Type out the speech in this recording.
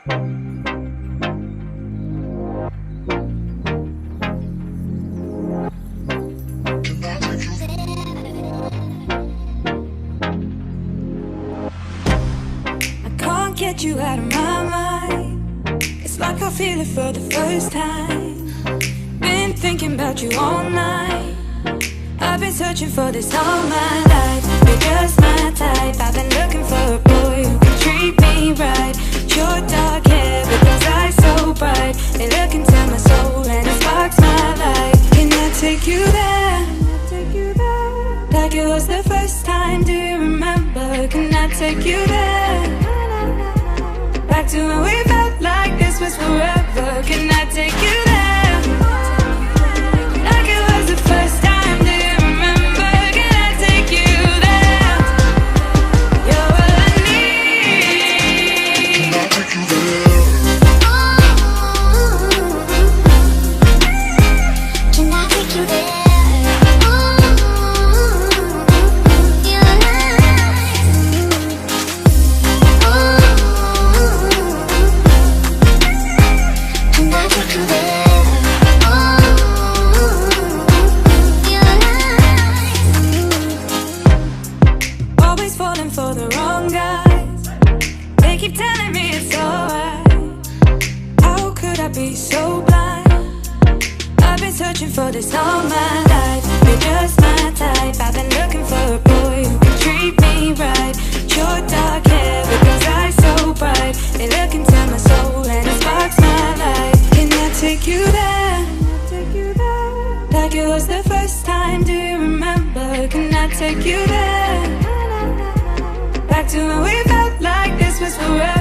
Can't get you out of my mind. It's like I feel it for the first time. Been thinking about you all night. I've been searching for this all my life. You're just my type. I've been looking for a boy who can treat me right. Your dark hair with those eyes so bright, they look into my soul and it sparks my life. Can I take you there? Like it was the first time, do you remember? Can I take you there? Back to when we felt like this was forever. Can I take you there? Like it was the first time, do you remember? Can I take you there? You're all I need. Can I take you there? Can I take you there? For the wrong guys, they keep telling me it's alright. How could I be so blind? I've been searching for this all my life. You're just my type. I've been looking for a boy who can treat me right. Your dark hair with those eyes so bright, they look into my soul and it sparks my life. Can I take you there? Like it was the first time, do you remember? Can I take you there? Back to when we felt like this was forever.